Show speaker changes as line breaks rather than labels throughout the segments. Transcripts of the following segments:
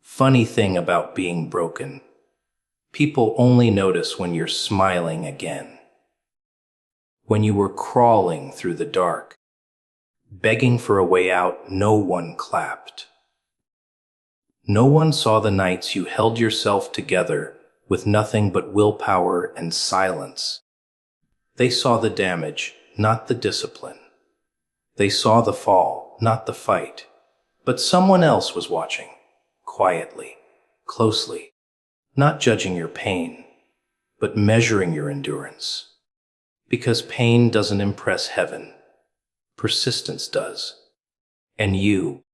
Funny thing about being broken. People only notice when you're smiling again. When you were crawling through the dark, begging for a way out, no one clapped. No one saw the nights you held yourself together with nothing but willpower and silence. They saw the damage, not the discipline. They saw the fall, not the fight. But someone else was watching, quietly, closely, not judging your pain, but measuring your endurance. Because pain doesn't impress heaven. Persistence does. And you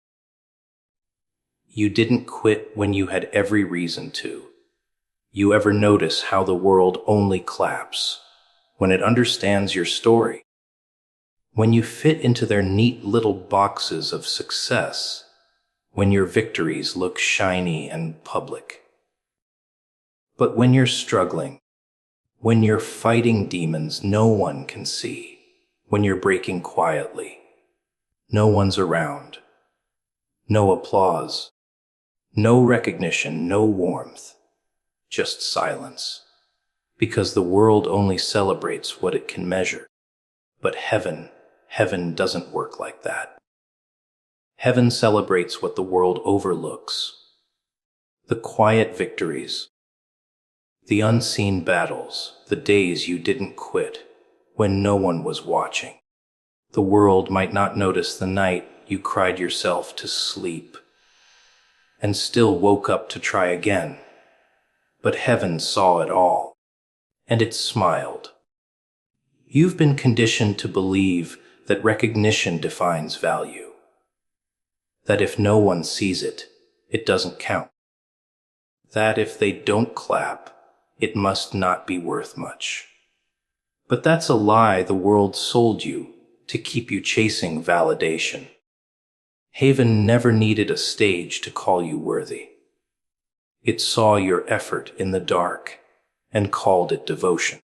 didn't quit when you had every reason to. You ever notice how the world only claps when it understands your story? When you fit into their neat little boxes of success, when your victories look shiny and public. But when you're struggling, when you're fighting demons no one can see, when you're breaking quietly, no one's around, no applause, no recognition, no warmth, just silence. Because the world only celebrates what it can measure. But heaven doesn't work like that. Heaven celebrates what the world overlooks. The quiet victories, the unseen battles, the days you didn't quit when no one was watching. The world might not notice the night you cried yourself to sleep and still woke up to try again. But heaven saw it all, and it smiled. You've been conditioned to believe that recognition defines value. That if no one sees it, it doesn't count. That if they don't clap, it must not be worth much. But that's a lie the world sold you to keep you chasing validation. Heaven never needed a stage to call you worthy. It saw your effort in the dark and called it devotion.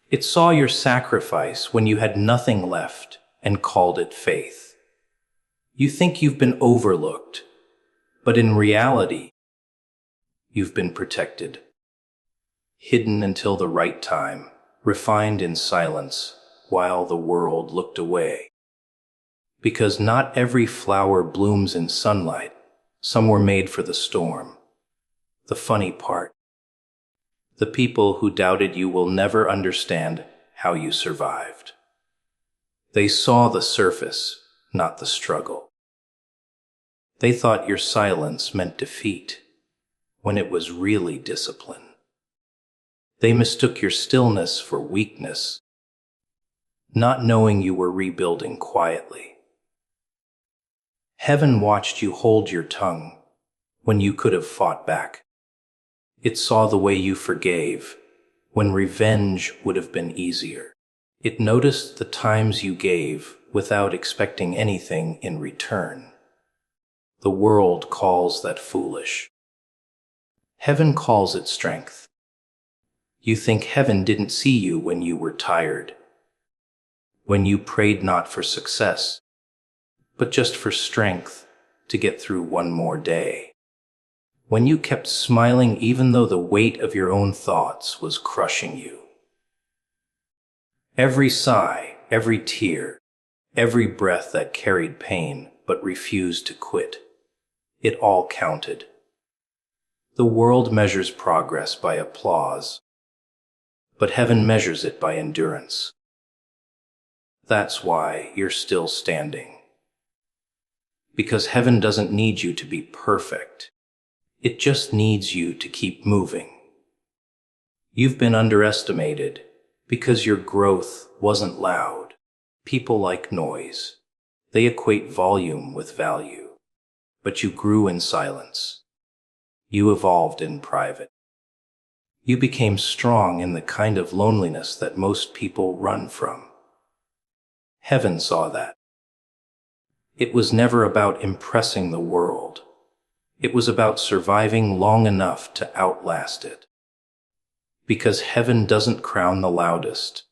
It saw your sacrifice when you had nothing left and called it faith. You think you've been overlooked, but in reality, you've been protected. Hidden until the right time, refined in silence while the world looked away. Because not every flower blooms in sunlight, some were made for the storm. The funny part, the people who doubted you will never understand how you survived. They saw the surface, not the struggle. They thought your silence meant defeat, when it was really discipline. They mistook your stillness for weakness, not knowing you were rebuilding quietly. Heaven watched you hold your tongue when you could have fought back. It saw the way you forgave when revenge would have been easier. It noticed the times you gave without expecting anything in return. The world calls that foolish. Heaven calls it strength. You think heaven didn't see you when you were tired, when you prayed not for success, but just for strength to get through one more day. When you kept smiling even though the weight of your own thoughts was crushing you. Every sigh, every tear, every breath that carried pain but refused to quit, it all counted. The world measures progress by applause, but heaven measures it by endurance. That's why you're still standing. Because heaven doesn't need you to be perfect. It just needs you to keep moving. You've been underestimated because your growth wasn't loud. People like noise. They equate volume with value. But you grew in silence. You evolved in private. You became strong in the kind of loneliness that most people run from. Heaven saw that. It was never about impressing the world. It was about surviving long enough to outlast it. Because heaven doesn't crown the loudest.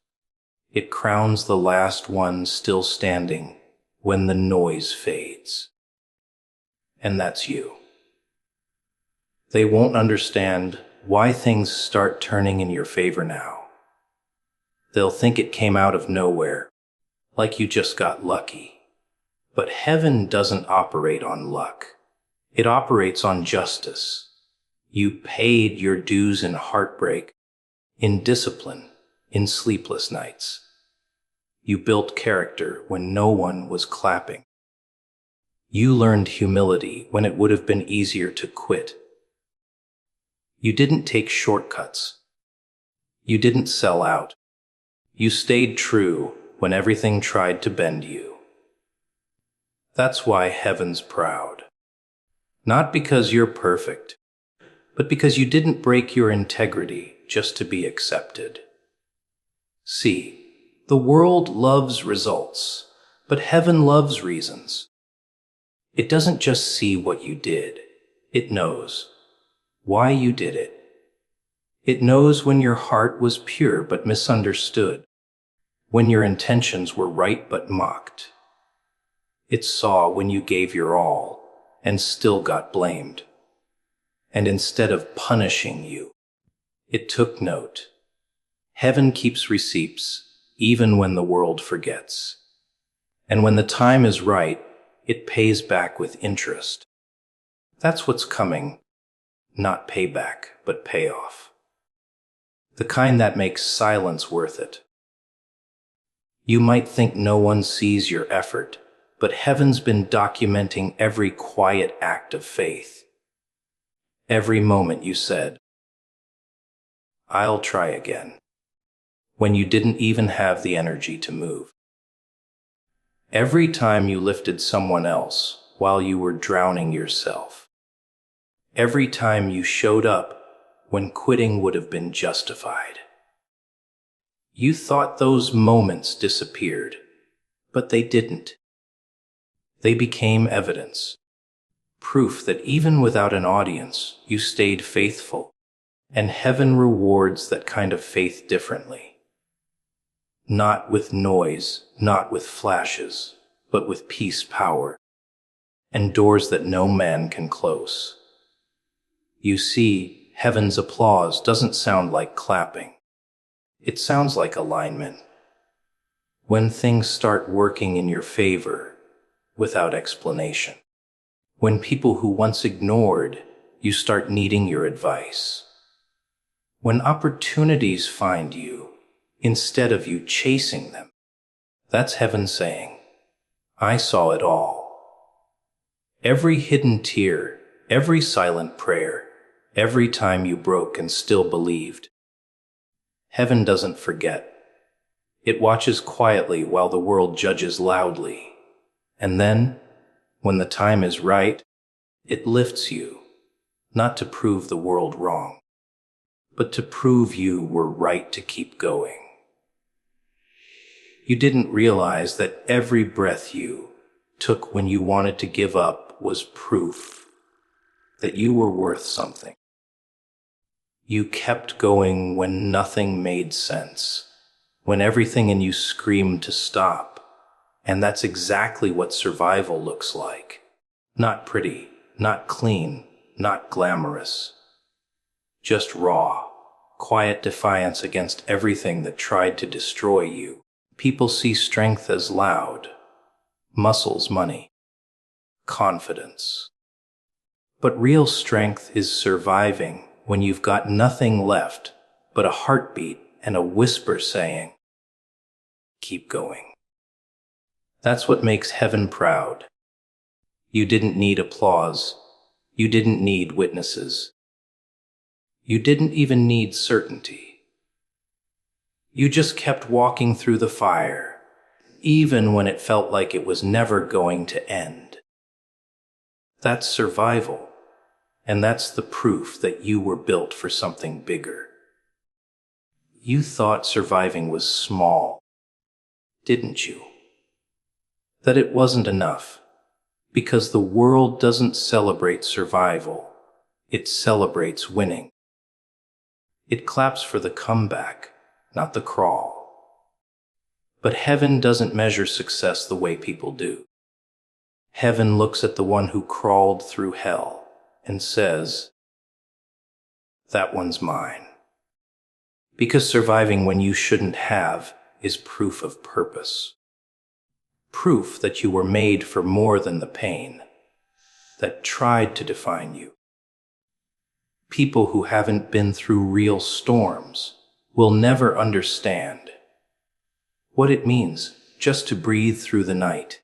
It crowns the last one still standing when the noise fades. And that's you. They won't understand why things start turning in your favor now. They'll think it came out of nowhere, like you just got lucky. But heaven doesn't operate on luck. It operates on justice. You paid your dues in heartbreak, in discipline, in sleepless nights. You built character when no one was clapping. You learned humility when it would have been easier to quit. You didn't take shortcuts. You didn't sell out. You stayed true when everything tried to bend you. That's why heaven's proud. Not because you're perfect, but because you didn't break your integrity just to be accepted. See, the world loves results, but heaven loves reasons. It doesn't just see what you did. It knows why you did it. It knows when your heart was pure but misunderstood, when your intentions were right but mocked. It saw when you gave your all and still got blamed. And instead of punishing you, it took note. Heaven keeps receipts even when the world forgets. And when the time is right, it pays back with interest. That's what's coming, not payback, but payoff. The kind that makes silence worth it. You might think no one sees your effort, but heaven's been documenting every quiet act of faith. Every moment you said, "I'll try again," when you didn't even have the energy to move. Every time you lifted someone else while you were drowning yourself. Every time you showed up when quitting would have been justified. You thought those moments disappeared, but they didn't. They became evidence, proof that even without an audience, you stayed faithful, and heaven rewards that kind of faith differently. Not with noise, not with flashes, but with peace power, and doors that no man can close. You see, heaven's applause doesn't sound like clapping. It sounds like alignment. When things start working in your favor, without explanation. When people who once ignored you start needing your advice. When opportunities find you, instead of you chasing them. That's heaven saying, "I saw it all." Every hidden tear, every silent prayer, every time you broke and still believed. Heaven doesn't forget. It watches quietly while the world judges loudly. And then, when the time is right, it lifts you, not to prove the world wrong, but to prove you were right to keep going. You didn't realize that every breath you took when you wanted to give up was proof that you were worth something. You kept going when nothing made sense, when everything in you screamed to stop. And that's exactly what survival looks like. Not pretty, not clean, not glamorous. Just raw, quiet defiance against everything that tried to destroy you. People see strength as loud, muscles money, confidence. But real strength is surviving when you've got nothing left but a heartbeat and a whisper saying, "Keep going." That's what makes heaven proud. You didn't need applause. You didn't need witnesses. You didn't even need certainty. You just kept walking through the fire, even when it felt like it was never going to end. That's survival, and that's the proof that you were built for something bigger. You thought surviving was small, didn't you? That it wasn't enough, because the world doesn't celebrate survival, it celebrates winning. It claps for the comeback, not the crawl. But heaven doesn't measure success the way people do. Heaven looks at the one who crawled through hell and says, That one's mine. Because surviving when you shouldn't have is proof of purpose. Proof that you were made for more than the pain that tried to define you. People who haven't been through real storms will never understand what it means just to breathe through the night.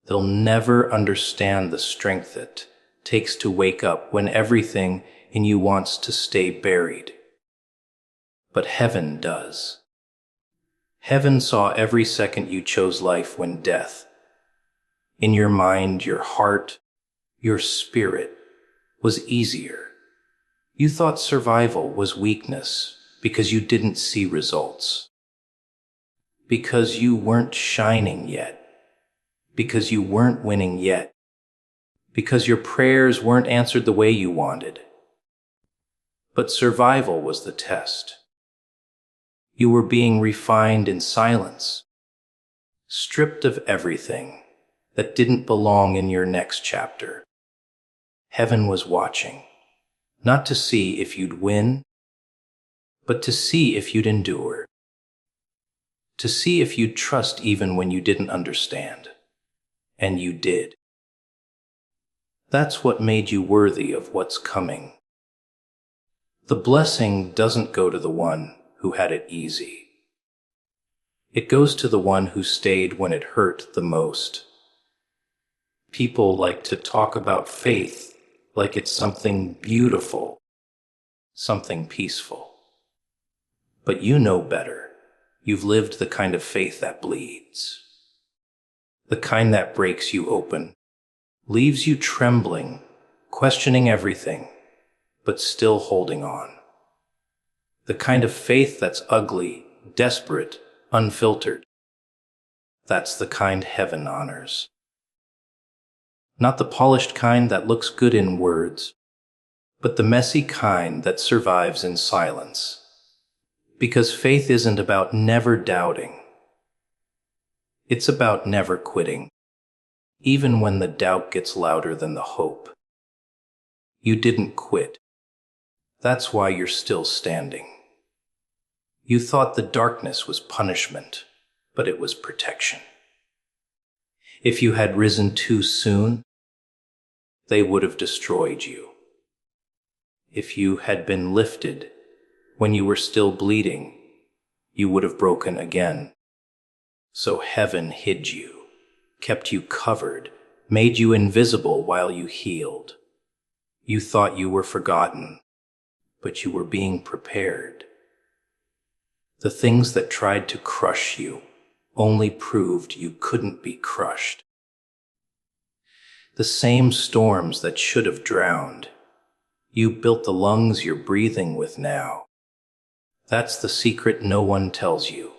They'll never understand the strength it takes to wake up when everything in you wants to stay buried. But heaven does. Heaven saw every second you chose life when death, in your mind, your heart, your spirit, was easier. You thought survival was weakness because you didn't see results. Because you weren't shining yet. Because you weren't winning yet. Because your prayers weren't answered the way you wanted. But survival was the test. You were being refined in silence, stripped of everything that didn't belong in your next chapter. Heaven was watching, not to see if you'd win, but to see if you'd endure, to see if you'd trust even when you didn't understand. And you did. That's what made you worthy of what's coming. The blessing doesn't go to the one who had it easy. It goes to the one who stayed when it hurt the most. People like to talk about faith like it's something beautiful, something peaceful. But you know better. You've lived the kind of faith that bleeds. The kind that breaks you open, leaves you trembling, questioning everything, but still holding on. The kind of faith that's ugly, desperate, unfiltered. That's the kind heaven honors. Not the polished kind that looks good in words, but the messy kind that survives in silence. Because faith isn't about never doubting. It's about never quitting, even when the doubt gets louder than the hope. You didn't quit. That's why you're still standing. You thought the darkness was punishment, but it was protection. If you had risen too soon, they would have destroyed you. If you had been lifted when you were still bleeding, you would have broken again. So heaven hid you, kept you covered, made you invisible while you healed. You thought you were forgotten, but you were being prepared. The things that tried to crush you only proved you couldn't be crushed. The same storms that should have drowned, you built the lungs you're breathing with now. That's the secret no one tells you.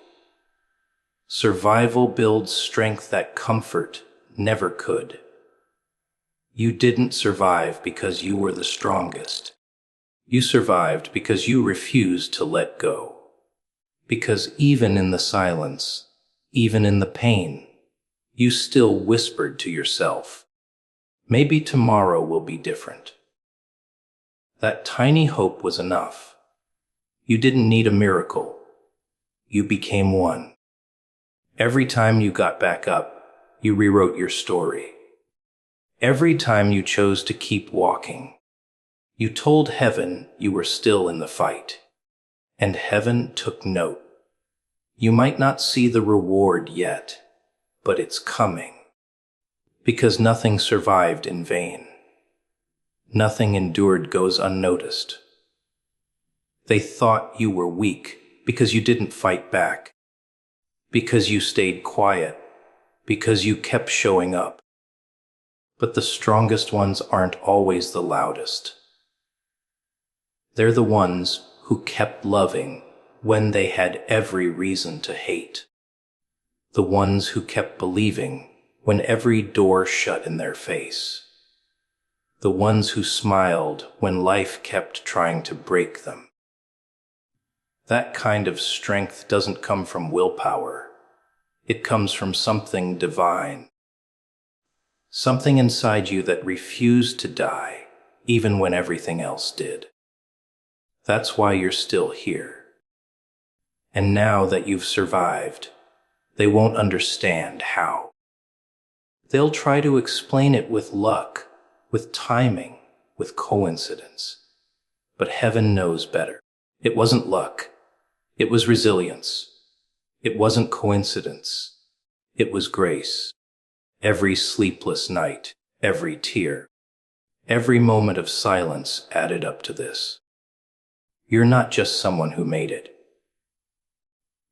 Survival builds strength that comfort never could. You didn't survive because you were the strongest. You survived because you refused to let go. Because even in the silence, even in the pain, you still whispered to yourself, maybe tomorrow will be different. That tiny hope was enough. You didn't need a miracle. You became one. Every time you got back up, you rewrote your story. Every time you chose to keep walking, you told heaven you were still in the fight. And heaven took note. You might not see the reward yet, but it's coming. Because nothing survived in vain. Nothing endured goes unnoticed. They thought you were weak because you didn't fight back. Because you stayed quiet. Because you kept showing up. But the strongest ones aren't always the loudest. They're the ones who kept loving when they had every reason to hate. The ones who kept believing when every door shut in their face. The ones who smiled when life kept trying to break them. That kind of strength doesn't come from willpower. It comes from something divine. Something inside you that refused to die, even when everything else did. That's why you're still here. And now that you've survived, they won't understand how. They'll try to explain it with luck, with timing, with coincidence. But heaven knows better. It wasn't luck. It was resilience. It wasn't coincidence. It was grace. Every sleepless night, every tear, every moment of silence added up to this. You're not just someone who made it.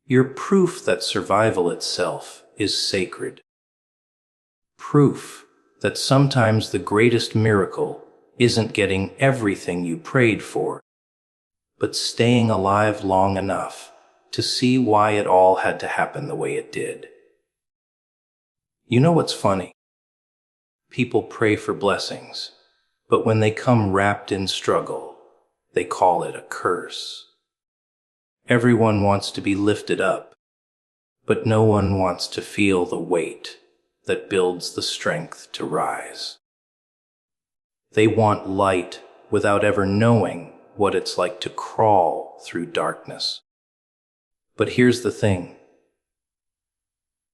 You're proof that survival itself is sacred. Proof that sometimes the greatest miracle isn't getting everything you prayed for, but staying alive long enough to see why it all had to happen the way it did. You know what's funny? People pray for blessings, but when they come wrapped in struggle, they call it a curse. Everyone wants to be lifted up, but no one wants to feel the weight that builds the strength to rise. They want light without ever knowing what it's like to crawl through darkness. But here's the thing.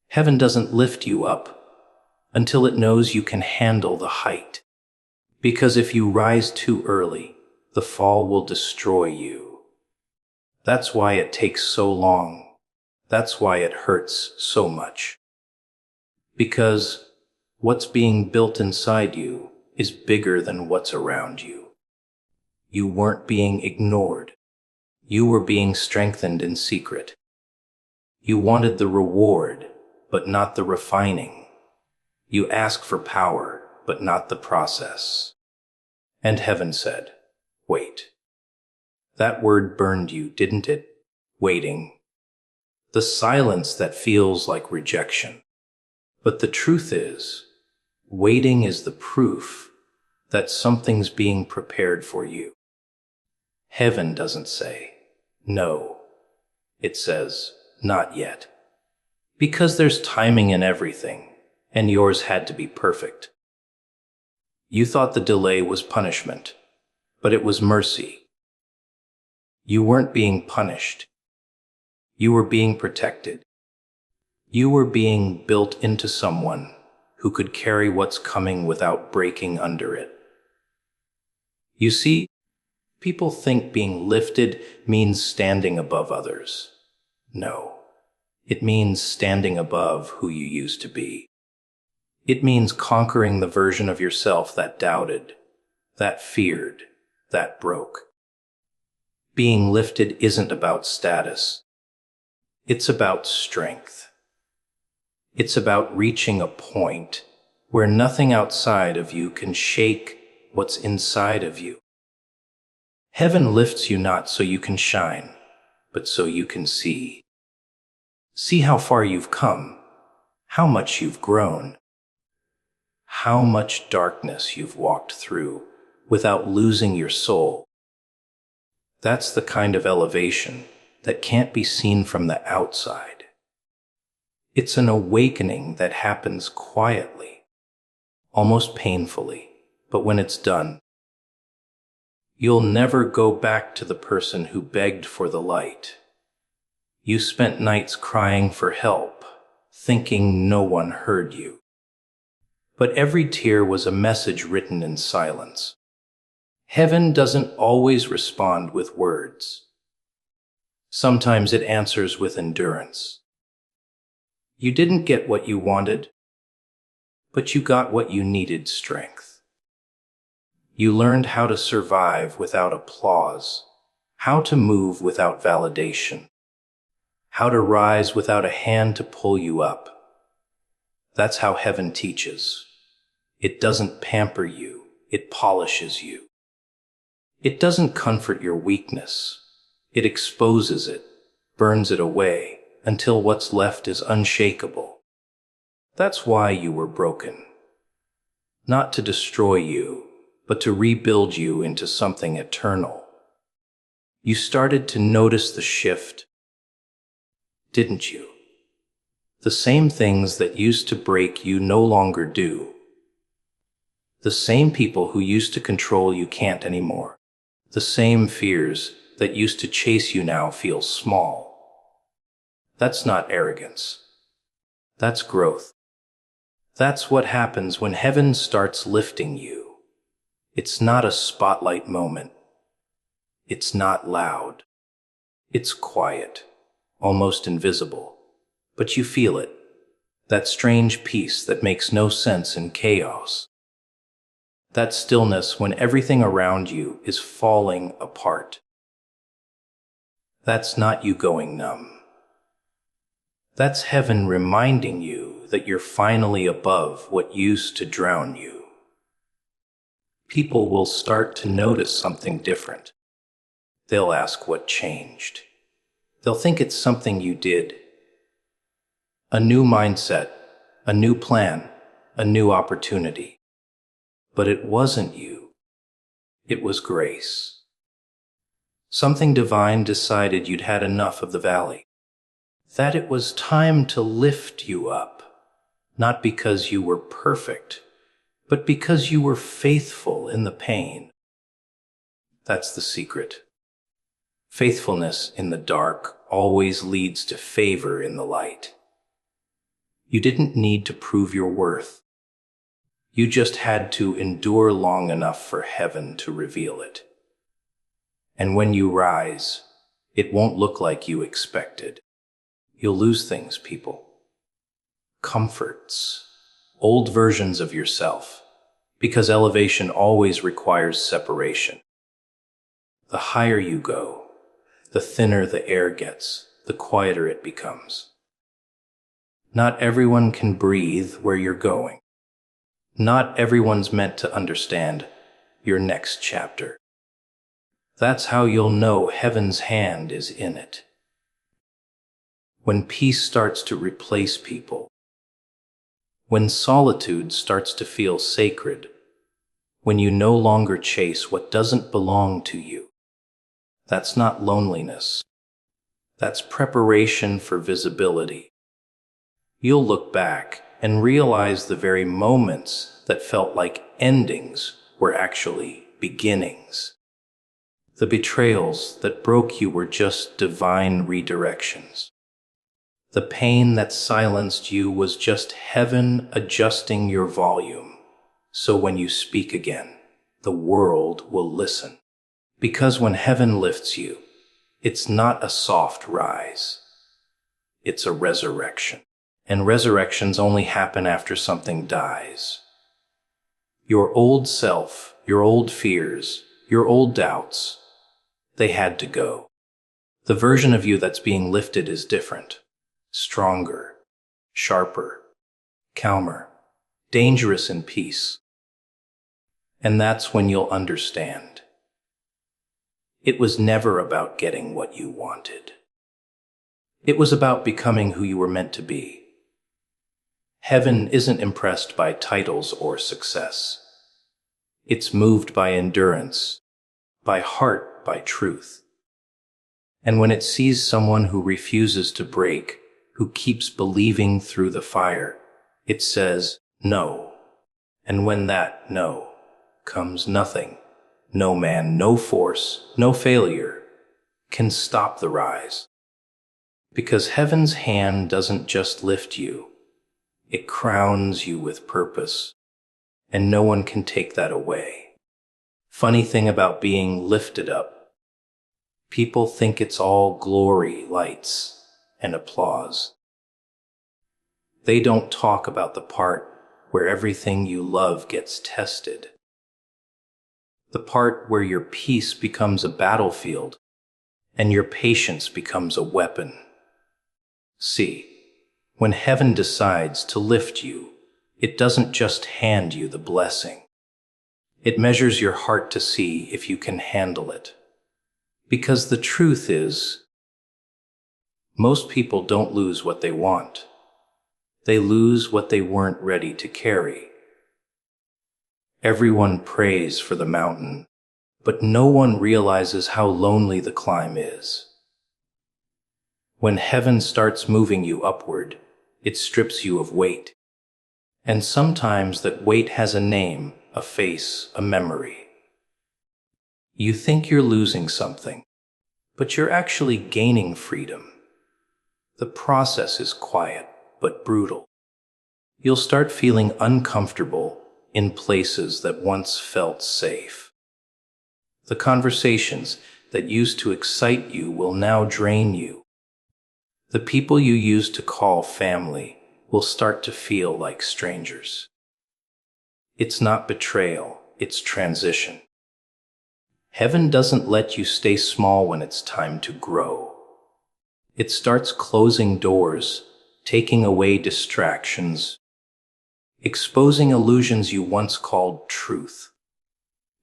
Heaven doesn't lift you up until it knows you can handle the height. Because if you rise too early, the fall will destroy you. That's why it takes so long. That's why it hurts so much. Because what's being built inside you is bigger than what's around you. You weren't being ignored. You were being strengthened in secret. You wanted the reward, but not the refining. You asked for power, but not the process. And heaven said, wait. That word burned you, didn't it? Waiting. The silence that feels like rejection. But the truth is, waiting is the proof that something's being prepared for you. Heaven doesn't say, no. It says, not yet. Because there's timing in everything, and yours had to be perfect. You thought the delay was punishment, but it was mercy. You weren't being punished. You were being protected. You were being built into someone who could carry what's coming without breaking under it. You see, people think being lifted means standing above others. No, it means standing above who you used to be. It means conquering the version of yourself that doubted, that feared, that broke. Being lifted isn't about status. It's about strength. It's about reaching a point where nothing outside of you can shake what's inside of you. Heaven lifts you not so you can shine, but so you can see. See how far you've come, how much you've grown, how much darkness you've walked through without losing your soul. That's the kind of elevation that can't be seen from the outside. It's an awakening that happens quietly, almost painfully, but when it's done, you'll never go back to the person who begged for the light. You spent nights crying for help, thinking no one heard you. But every tear was a message written in silence. Heaven doesn't always respond with words. Sometimes it answers with endurance. You didn't get what you wanted, but you got what you needed: strength. You learned how to survive without applause, how to move without validation, how to rise without a hand to pull you up. That's how heaven teaches. It doesn't pamper you, it polishes you. It doesn't comfort your weakness. It exposes it, burns it away, until what's left is unshakable. That's why you were broken. Not to destroy you, but to rebuild you into something eternal. You started to notice the shift, didn't you? The same things that used to break you no longer do. The same people who used to control you can't anymore. The same fears that used to chase you now feel small. That's not arrogance. That's growth. That's what happens when heaven starts lifting you. It's not a spotlight moment. It's not loud. It's quiet, almost invisible. But you feel it. That strange peace that makes no sense in chaos. That stillness when everything around you is falling apart. That's not you going numb. That's heaven reminding you that you're finally above what used to drown you. People will start to notice something different. They'll ask what changed. They'll think it's something you did. A new mindset, a new plan, a new opportunity. But it wasn't you. It was grace. Something divine decided you'd had enough of the valley. That it was time to lift you up, not because you were perfect, but because you were faithful in the pain. That's the secret. Faithfulness in the dark always leads to favor in the light. You didn't need to prove your worth. You just had to endure long enough for heaven to reveal it. And when you rise, it won't look like you expected. You'll lose things, people. Comforts, old versions of yourself, because elevation always requires separation. The higher you go, the thinner the air gets, the quieter it becomes. Not everyone can breathe where you're going. Not everyone's meant to understand your next chapter. That's how you'll know heaven's hand is in it. When peace starts to replace people. When solitude starts to feel sacred. When you no longer chase what doesn't belong to you. That's not loneliness. That's preparation for visibility. You'll look back and realize the very moments that felt like endings were actually beginnings. The betrayals that broke you were just divine redirections. The pain that silenced you was just heaven adjusting your volume, so when you speak again, the world will listen. Because when heaven lifts you, it's not a soft rise. It's a resurrection. And resurrections only happen after something dies. Your old self, your old fears, your old doubts, they had to go. The version of you that's being lifted is different, stronger, sharper, calmer, dangerous in peace. And that's when you'll understand. It was never about getting what you wanted. It was about becoming who you were meant to be. Heaven isn't impressed by titles or success. It's moved by endurance, by heart, by truth. And when it sees someone who refuses to break, who keeps believing through the fire, it says no. And when that no comes nothing, no man, no force, no failure can stop the rise. Because heaven's hand doesn't just lift you, it crowns you with purpose, and no one can take that away. Funny thing about being lifted up, people think it's all glory, lights, and applause. They don't talk about the part where everything you love gets tested. The part where your peace becomes a battlefield, and your patience becomes a weapon. See, when heaven decides to lift you, it doesn't just hand you the blessing. It measures your heart to see if you can handle it. Because the truth is, most people don't lose what they want. They lose what they weren't ready to carry. Everyone prays for the mountain, but no one realizes how lonely the climb is. When heaven starts moving you upward, it strips you of weight. And sometimes that weight has a name, a face, a memory. You think you're losing something, but you're actually gaining freedom. The process is quiet but brutal. You'll start feeling uncomfortable in places that once felt safe. The conversations that used to excite you will now drain you. The people you used to call family will start to feel like strangers. It's not betrayal, it's transition. Heaven doesn't let you stay small when it's time to grow. It starts closing doors, taking away distractions, exposing illusions you once called truth.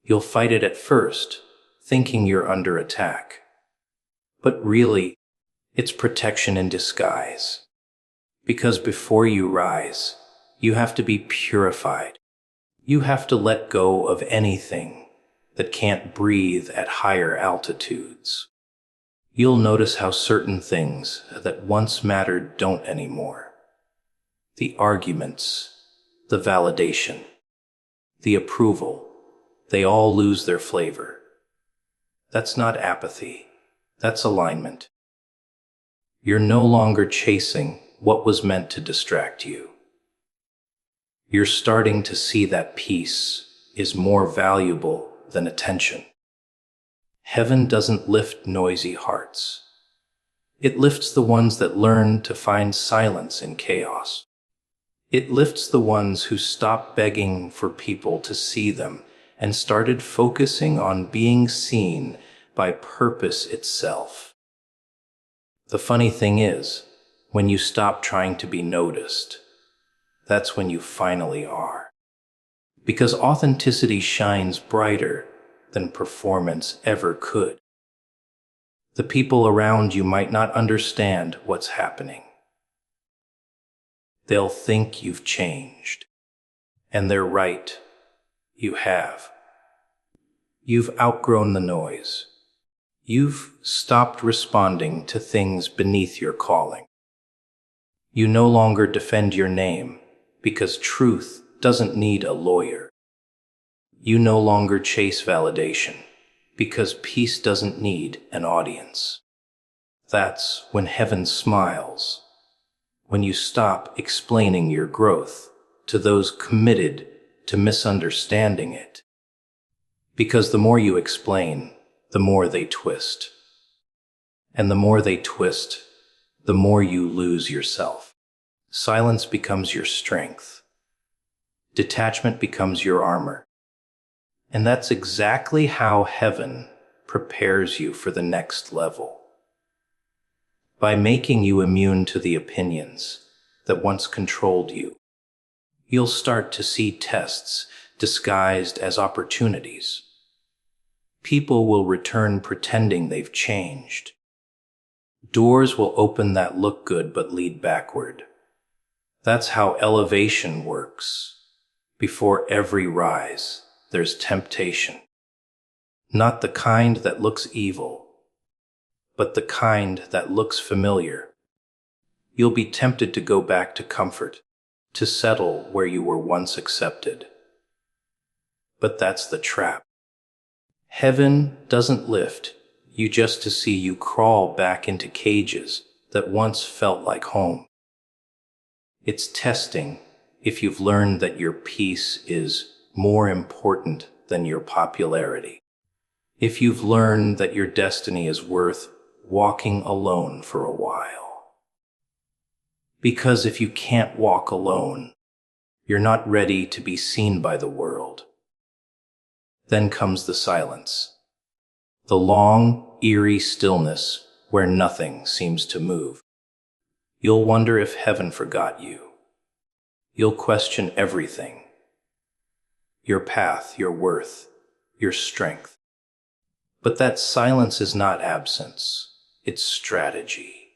You'll fight it at first, thinking you're under attack. But really, it's protection in disguise. Because before you rise, you have to be purified. You have to let go of anything that can't breathe at higher altitudes. You'll notice how certain things that once mattered don't anymore. The arguments, the validation, the approval, they all lose their flavor. That's not apathy, that's alignment. You're no longer chasing what was meant to distract you. You're starting to see that peace is more valuable than attention. Heaven doesn't lift noisy hearts. It lifts the ones that learn to find silence in chaos. It lifts the ones who stopped begging for people to see them and started focusing on being seen by purpose itself. The funny thing is, when you stop trying to be noticed, that's when you finally are. Because authenticity shines brighter than performance ever could. The people around you might not understand what's happening. They'll think you've changed. And they're right. You have. You've outgrown the noise. You've stopped responding to things beneath your calling. You no longer defend your name because truth doesn't need a lawyer. You no longer chase validation because peace doesn't need an audience. That's when heaven smiles, when you stop explaining your growth to those committed to misunderstanding it. Because the more you explain, the more they twist. And the more they twist, the more you lose yourself. Silence becomes your strength. Detachment becomes your armor. And that's exactly how heaven prepares you for the next level. By making you immune to the opinions that once controlled you, you'll start to see tests disguised as opportunities. People will return pretending they've changed. Doors will open that look good but lead backward. That's how elevation works. Before every rise, there's temptation. Not the kind that looks evil, but the kind that looks familiar. You'll be tempted to go back to comfort, to settle where you were once accepted. But that's the trap. Heaven doesn't lift you just to see you crawl back into cages that once felt like home. It's testing if you've learned that your peace is more important than your popularity. If you've learned that your destiny is worth walking alone for a while. Because if you can't walk alone, you're not ready to be seen by the world. Then comes the silence. The long, eerie stillness where nothing seems to move. You'll wonder if heaven forgot you. You'll question everything. Your path, your worth, your strength. But that silence is not absence. It's strategy.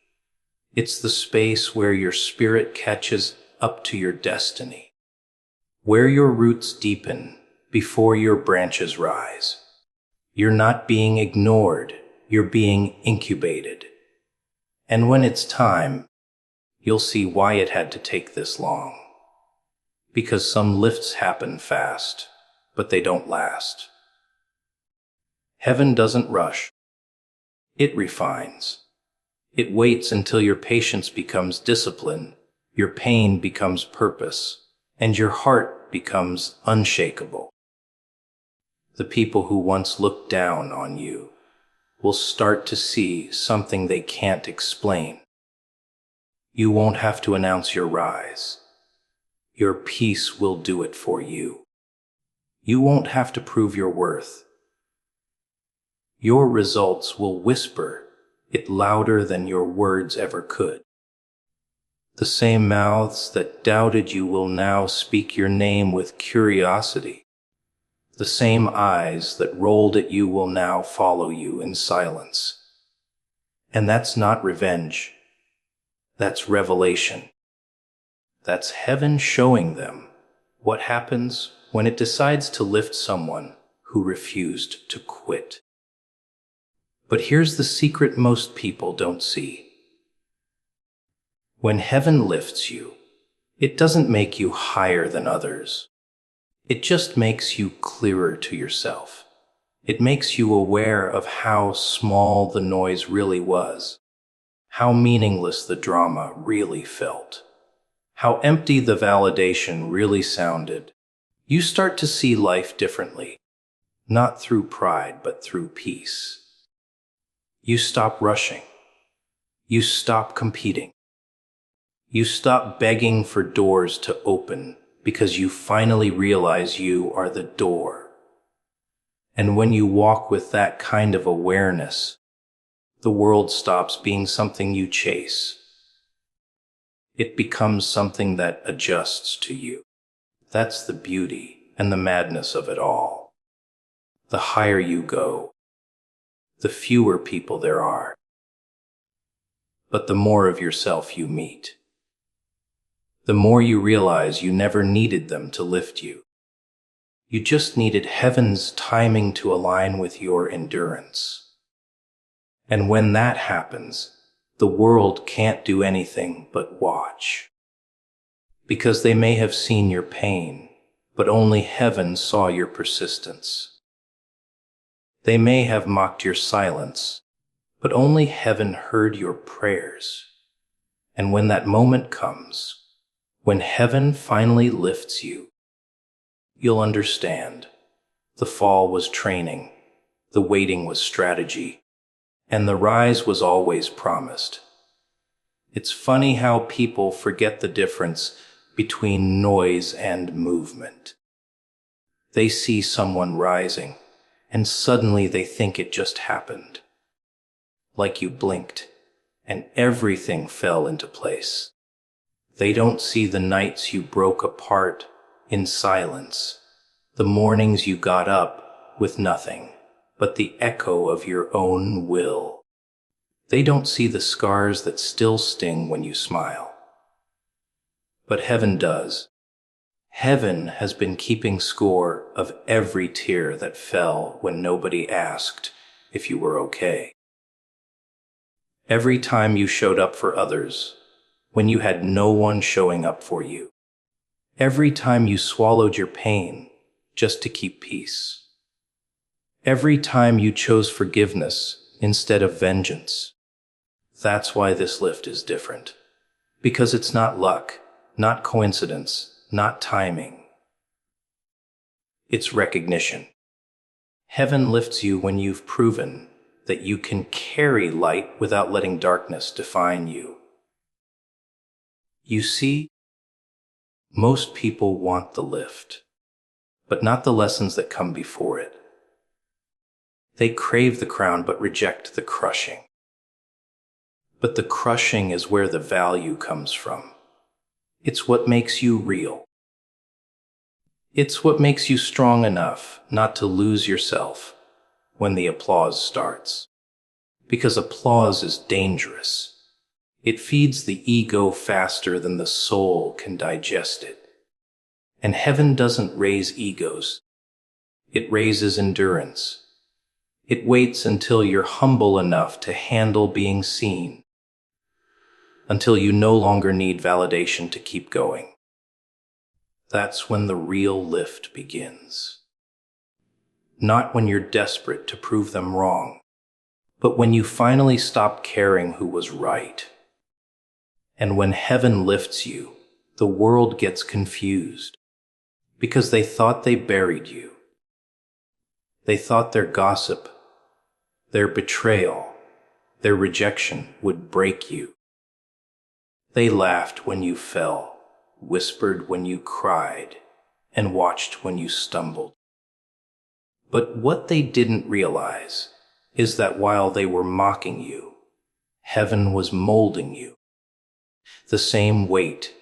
It's the space where your spirit catches up to your destiny. Where your roots deepen before your branches rise. You're not being ignored. You're being incubated. And when it's time, you'll see why it had to take this long. Because some lifts happen fast, but they don't last. Heaven doesn't rush. It refines. It waits until your patience becomes discipline, your pain becomes purpose, and your heart becomes unshakable. The people who once looked down on you will start to see something they can't explain. You won't have to announce your rise. Your peace will do it for you. You won't have to prove your worth. Your results will whisper it louder than your words ever could. The same mouths that doubted you will now speak your name with curiosity. The same eyes that rolled at you will now follow you in silence. And that's not revenge. That's revelation. That's heaven showing them what happens when it decides to lift someone who refused to quit. But here's the secret most people don't see. When heaven lifts you, it doesn't make you higher than others. It just makes you clearer to yourself. It makes you aware of how small the noise really was, how meaningless the drama really felt, how empty the validation really sounded. You start to see life differently, not through pride, but through peace. You stop rushing. You stop competing. You stop begging for doors to open because you finally realize you are the door. And when you walk with that kind of awareness, the world stops being something you chase. It becomes something that adjusts to you. That's the beauty and the madness of it all. The higher you go, the fewer people there are, but the more of yourself you meet. The more you realize you never needed them to lift you. You just needed heaven's timing to align with your endurance. And when that happens, the world can't do anything but watch. Because they may have seen your pain, but only heaven saw your persistence. They may have mocked your silence, but only heaven heard your prayers. And when that moment comes, when heaven finally lifts you, you'll understand. The fall was training, the waiting was strategy, and the rise was always promised. It's funny how people forget the difference between noise and movement. They see someone rising, and suddenly they think it just happened. Like you blinked, and everything fell into place. They don't see the nights you broke apart in silence, the mornings you got up with nothing but the echo of your own will. They don't see the scars that still sting when you smile. But heaven does. Heaven has been keeping score of every tear that fell when nobody asked if you were okay. Every time you showed up for others, when you had no one showing up for you. Every time you swallowed your pain just to keep peace. Every time you chose forgiveness instead of vengeance. That's why this lift is different. Because it's not luck, not coincidence, not timing. It's recognition. Heaven lifts you when you've proven that you can carry light without letting darkness define you. You see, most people want the lift, but not the lessons that come before it. They crave the crown but reject the crushing. But the crushing is where the value comes from. It's what makes you real. It's what makes you strong enough not to lose yourself when the applause starts. Because applause is dangerous. It feeds the ego faster than the soul can digest it. And heaven doesn't raise egos. It raises endurance. It waits until you're humble enough to handle being seen. Until you no longer need validation to keep going. That's when the real lift begins. Not when you're desperate to prove them wrong, But when you finally stop caring who was right, and when heaven lifts you, the world gets confused because they thought they buried you. They thought their gossip, their betrayal, their rejection would break you. They laughed when you fell, whispered when you cried, and watched when you stumbled. But what they didn't realize is that while they were mocking you, heaven was molding you. The same weight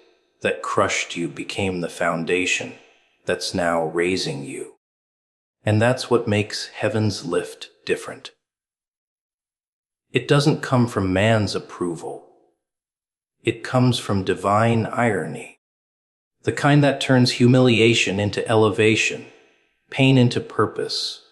that crushed you became the foundation that's now raising you. And that's what makes heaven's lift different. It doesn't come from man's approval. It comes from divine irony, the kind that turns humiliation into elevation, pain into purpose,